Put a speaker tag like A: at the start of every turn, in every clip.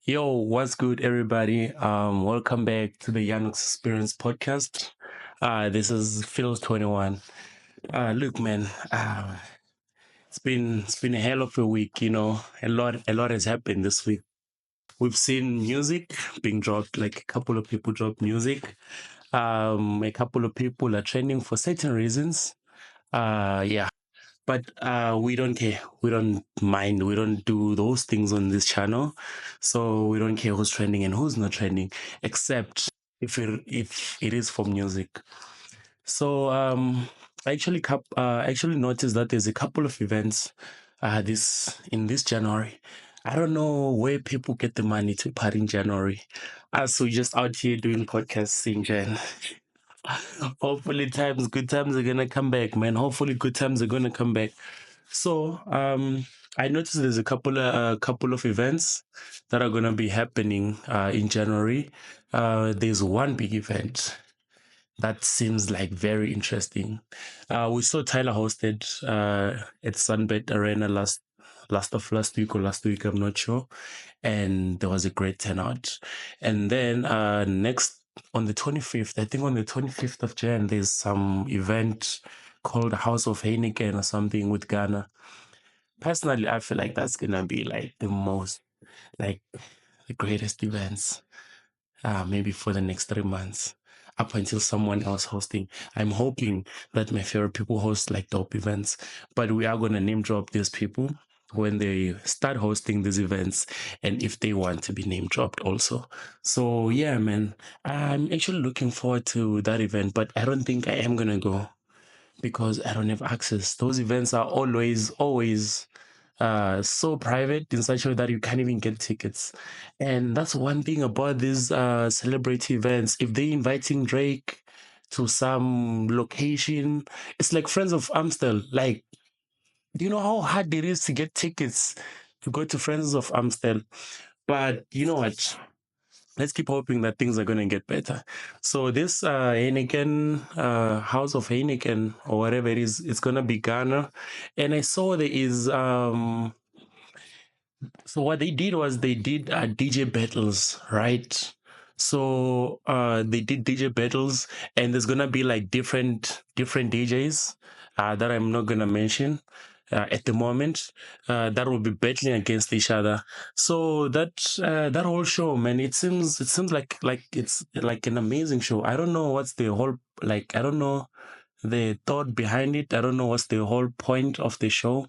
A: Yo, what's good, everybody? Welcome back to the Young Experience podcast. This is Phil 21. Look, man, it's been a hell of a week. A lot has happened this week. We've seen music being dropped, like a couple of people dropped music. A couple of people are trending for certain reasons. Yeah, but we don't care. We don't mind. We don't do those things on this channel. So we don't care who's trending and who's not trending, except if it is for music. So I actually noticed that there's a couple of events this in this January. I don't know where people get the money to party in January. Us we just out here doing podcasts in Jan. Hopefully good times are gonna come back, man. Hopefully good times are gonna come back. So, I noticed there's a couple of events that are gonna be happening in January. There's one big event that seems like very interesting. We saw Tyla hosted at Sunbet Arena last week, I'm not sure, and there was a great turnout. And then next on the 25th, I think on the 25th of Jan, there's some event called House of Heineken or something with Ghana. Personally, I feel like that's gonna be like like the greatest events, maybe for the next 3 months, up until someone else hosting. I'm hoping that my favorite people host like dope events, but we are gonna name drop these people when they start hosting these events and if they want to be name dropped also. So yeah, man, I'm actually looking forward to that event, but I don't think I am gonna go because I don't have access. Those events are always so private in such a way that you can't even get tickets. And that's one thing about these celebrity events. If they inviting Drake to some location, it's like Friends of Amstel. Like, do you know how hard it is to get tickets to go to Friends of Amstel? But you know what? Let's keep hoping that things are going to get better. So this Heineken, House of Heineken or whatever it is, it's going to be Ghana. And I saw there is so what they did was they did DJ battles, right? So they did DJ battles, and there's gonna be like different DJs that I'm not gonna mention at the moment. That will be battling against each other. So that whole show, man, it seems like it's like an amazing show. I don't know what's the whole like. I don't know the thought behind it. I don't know what's the whole point of the show,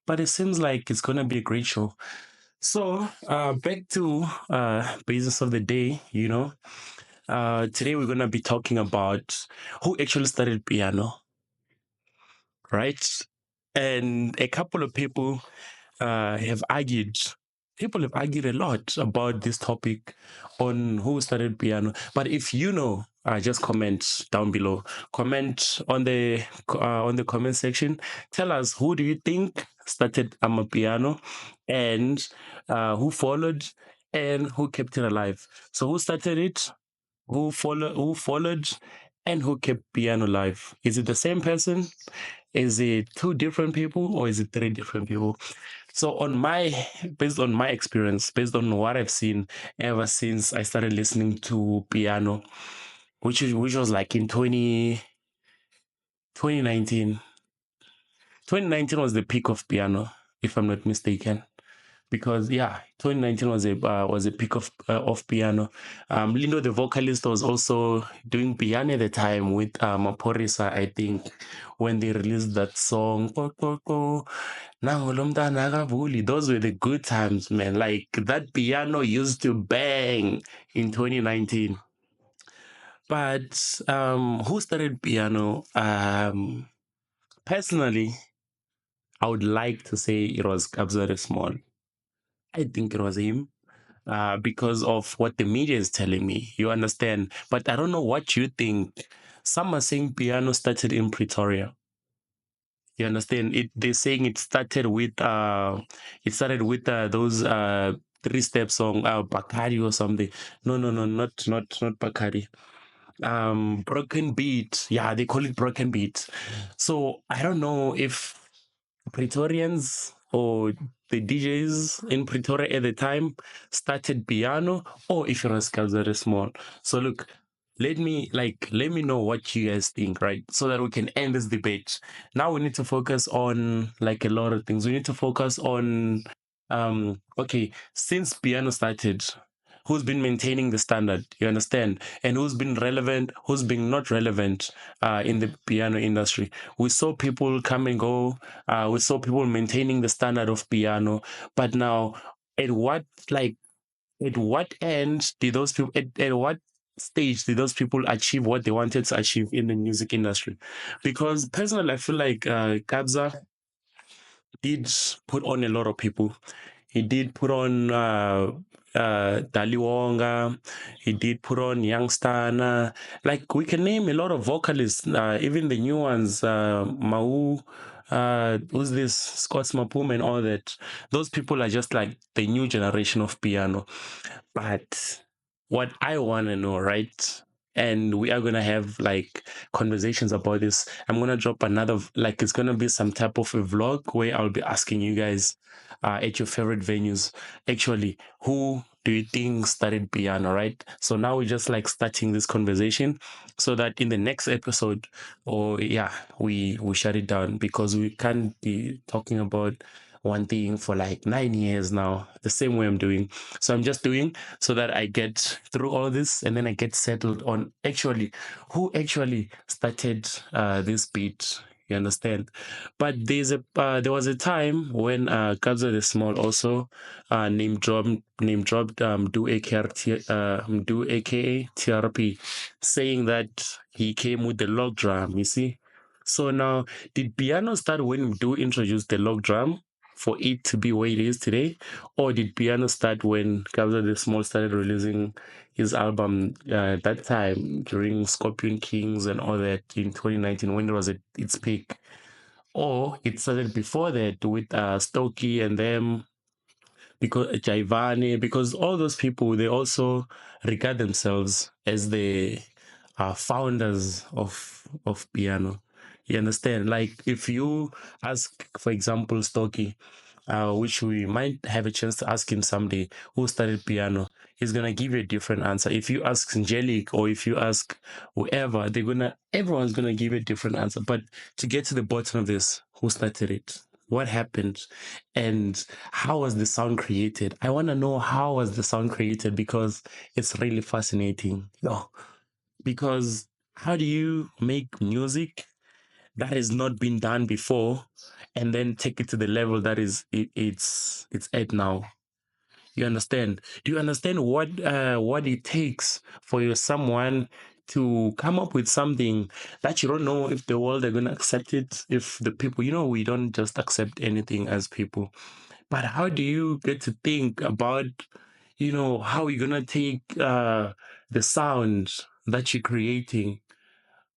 A: but it seems like it's gonna be a great show. So, back to business of the day, today we're going to be talking about who actually started piano, right? And a couple of people have argued, people have argued a lot about this topic on who started piano. But if you know, just comment down below. Comment on the comment section. Tell us, who do you think started AmaPiano, and who followed, and who kept it alive. So who started it? Who followed, and who kept piano alive? Is it the same person? Is it two different people, or is it three different people? So based on my experience, based on what I've seen ever since I started listening to piano, which was like in 2019. 2019 was the peak of piano, if I'm not mistaken. Because yeah, 2019 was a peak of piano. Lindo, the vocalist, was also doing piano at the time with Maporisa, I think, when they released that song. "Nangulo mntana akavuli." Those were the good times, man. Like that piano used to bang in 2019. But who started piano? Personally, I would like to say it was Kabza the Small. I think it was him because of what the media is telling me. You understand? But I don't know what you think. Some are saying piano started in Pretoria. You understand? They're saying it started with those three step song, Bakari or something. No, no, no, not Bakari. Broken beat. Yeah, they call it broken beat. So I don't know if Praetorians or the DJs in Pretoria at the time started piano, or if you're a Kabza small. So look, let me know what you guys think, right? So that we can end this debate. Now we need to focus on like a lot of things. We need to focus on okay, since piano started, who's been maintaining the standard, you understand, and who's been relevant, who's been not relevant in the piano industry. We saw people come and go. We saw people maintaining the standard of piano, but now at what like at what end did those people at what stage did those people achieve what they wanted to achieve in the music industry? Because personally I feel like Kabza did put on a lot of people. He did put on Daliwonga. He did put on Youngstana. Like we can name a lot of vocalists, even the new ones, MaWhoo, who's this, Scott's Mapum and all that. Those people are just like the new generation of piano. But what I want to know, right? And we are going to have like conversations about this. I'm going to drop another, like, it's going to be some type of a vlog where I'll be asking you guys at your favorite venues, actually, who do you think started piano, right? So now we're just like starting this conversation so that in the next episode, or yeah, we shut it down because we can't be talking about one thing for like 9 years now, the same way I'm doing. So I'm just doing so that I get through all this and then I get settled on actually who actually started this beat. You understand? But there was a time when Kabza the Small also name dropped do aka TRP, saying that he came with the log drum. You see. So now, did piano start when Do introduced the log drum for it to be where it is today, or did piano start when Kabza the Small started releasing his album that time during Scorpion Kings and all that in 2019 when it was at its peak? Or it started before that with Stokey and them, because Jaivane, because all those people, they also regard themselves as the founders of piano. You understand? Like if you ask, for example, Stokey, which we might have a chance to ask him someday, who started piano, he's gonna give you a different answer. If you ask Angelic or if you ask whoever, everyone's gonna give you a different answer. But to get to the bottom of this, who started it? What happened? And how was the sound created? I want to know how was the sound created because it's really fascinating. No, because how do you make music that has not been done before and then take it to the level that it's at now? You understand? Do you understand what it takes for you someone to come up with something that you don't know if the world are gonna accept it, if the people, we don't just accept anything as people. But how do you get to think about, how you're gonna take the sound that you're creating,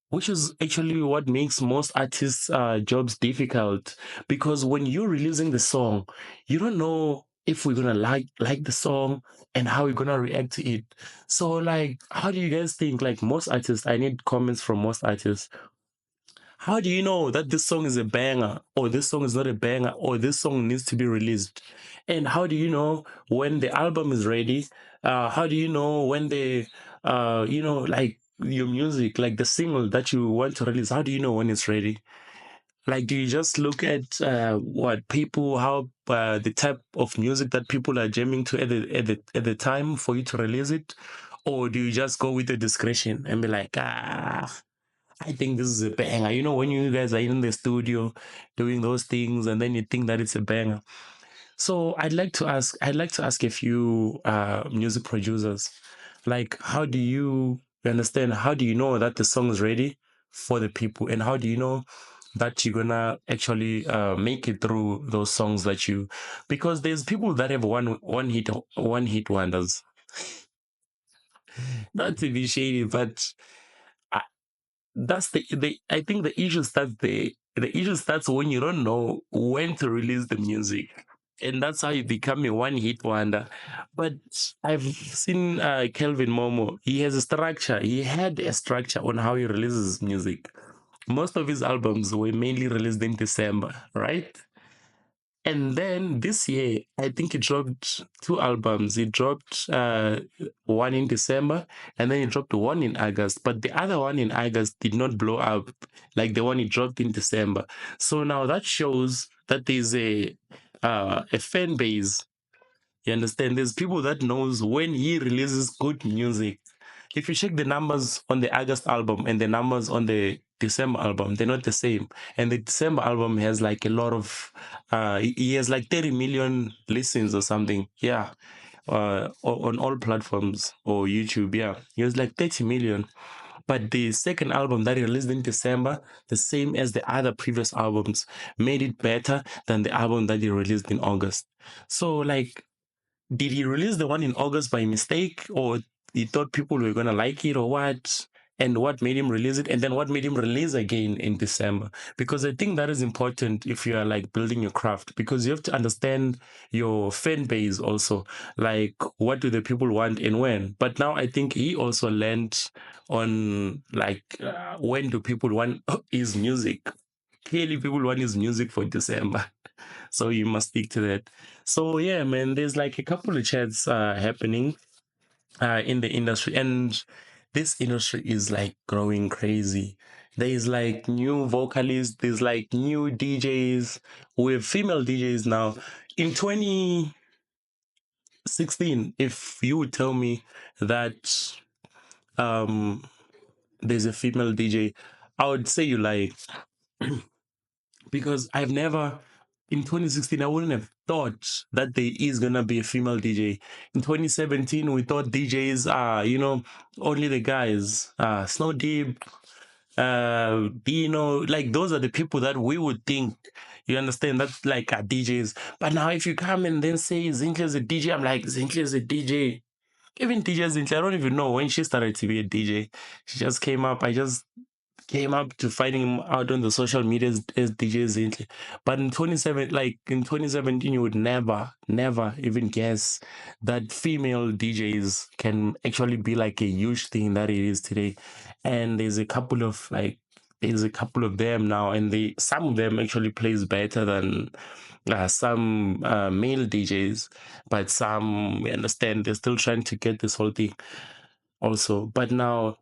A: which is actually what makes most artists' jobs difficult. Because when you're releasing the song, you don't know if we're gonna like the song and how we're gonna react to it. So, like, how do you guys think? Like most artists, I need comments from most artists. How do you know that this song is a banger, or this song is not a banger, or this song needs to be released? And how do you know when the album is ready? How do you know when like your music, like the single that you want to release, how do you know when it's ready? Like, do you just look at what people, how the type of music that people are jamming to at the time for you to release it, or do you just go with the discretion and be like, I think this is a banger. When you guys are in the studio doing those things and then you think that it's a banger. So I'd like to ask a few music producers, like you understand, how do you know that the song is ready for the people, and how do you know that you're gonna actually make it through those songs because there's people that have one hit wonders. Not to be shady, but that's the I think the issue starts there. The issue starts when you don't know when to release the music. And that's how you become a one-hit wonder. But I've seen Kelvin Momo. He has a structure. He had a structure on how he releases music. Most of his albums were mainly released in December, right? And then this year, I think he dropped two albums. He dropped one in December, and then he dropped one in August. But the other one in August did not blow up like the one he dropped in December. So now that shows that there's a fan base. You understand? There's people that knows when he releases good music. If you check the numbers on the August album and the numbers on the December album, they're not the same. And the December album has like a lot of he has like 30 million listens or something. Yeah. On all platforms or YouTube, yeah. He has like 30 million. But the second album that he released in December, the same as the other previous albums, made it better than the album that he released in August. So like did he release the one in August by mistake, or he thought people were gonna like it, or what? And what made him release it? And then what made him release again in December? Because I think that is important if you are like building your craft, because you have to understand your fan base also. Like, what do the people want and when? But now I think he also learned on like when do people want his music? Clearly, people want his music for December. So you must stick to that. So yeah, man, there's like a couple of chats happening in the industry, and this industry is like growing crazy. There is like new vocalists, there's like new DJs. We have female DJs now. In 2016, if you would tell me that um there's a female DJ, I would say you like because I've never in 2016 I wouldn't have thought that there is gonna be a female DJ. In 2017 we thought DJs are only the guys, Snow Deep, like those are the people that we would think. You understand that like are DJs. But now if you come and then say Zinhle is a DJ, I'm like Zinhle is a DJ. Even DJ Zinhle, I don't even know when she started to be a DJ. She just came up. I just came up to finding him out on the social media as DJ Zinhle. But in 2017, you would never even guess that female DJs can actually be like a huge thing that it is today. And there's a couple of them now, and some of them actually plays better than some male DJs, but some we understand they're still trying to get this whole thing also. But now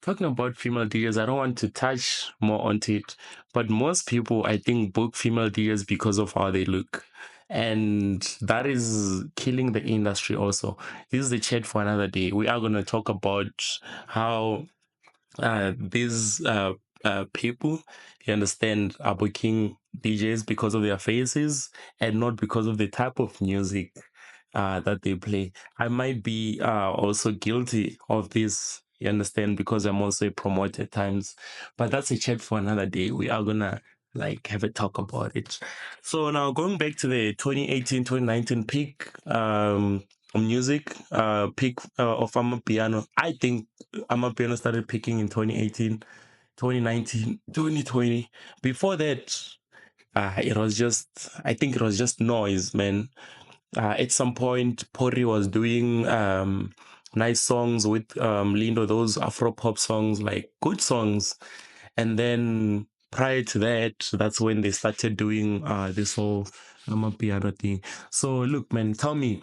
A: talking about female DJs, I don't want to touch more onto it, but most people, I think, book female DJs because of how they look. And that is killing the industry also. This is the chat for another day. We are going to talk about how these people, you understand, are booking DJs because of their faces and not because of the type of music that they play. I might be also guilty of this, you understand, because I'm also a promoter at times. But that's a chat for another day. We are gonna like have a talk about it. So now going back to the 2018, 2019 peak music peak of AmaPiano. I think AmaPiano started peaking in 2018, 2019, 2020. Before that, I think it was just noise, man. At some point, Pori was doing nice songs with Lindo, those Afro pop songs, like good songs. And then prior to that, that's when they started doing this whole Amapiano thing. So look, man, tell me,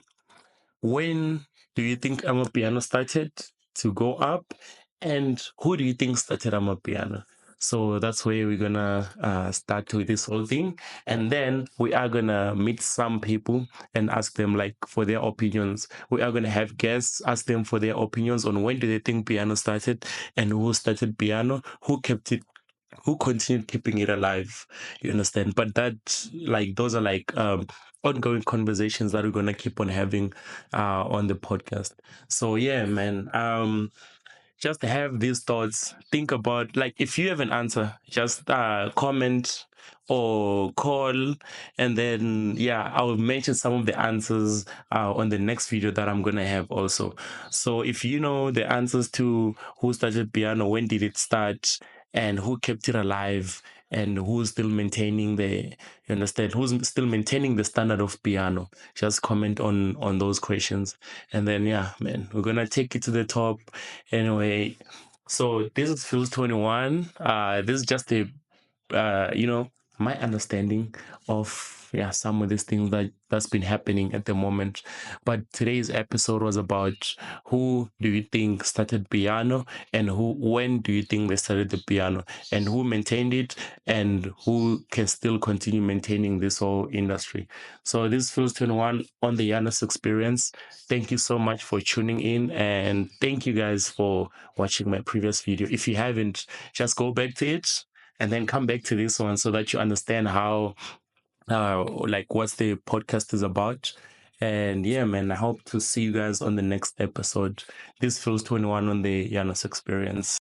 A: when do you think Amapiano started to go up? And who do you think started Amapiano? So that's where we're gonna start with this whole thing. And then we are gonna meet some people and ask them like for their opinions. We are gonna have guests, ask them for their opinions on when do they think piano started and who started piano, who kept it, who continued keeping it alive. You understand? But those are like ongoing conversations that we're gonna keep on having on the podcast. So yeah, man. Just have these thoughts. Think about like if you have an answer, just comment or call, and then yeah, I'll mention some of the answers on the next video that I'm gonna have also. So if you know the answers to who started piano, when did it start, and who kept it alive, and who's still maintaining you understand, who's still maintaining the standard of piano, just comment on those questions, and then yeah, man, we're gonna take it to the top. Anyway, so this is Feels 21. This is just a, you know, my understanding of some of these things that's been happening at the moment. But today's episode was about who do you think started piano, and who when do you think they started the piano, and who maintained it, and who can still continue maintaining this whole industry. So this feels 21 on the Yanis experience. Thank you so much for tuning in, and thank you guys for watching my previous video. If you haven't, just go back to it and then come back to this one so that you understand how like what the podcast is about. And yeah, man, I hope to see you guys on the next episode. This feels 21 on the Yanis experience.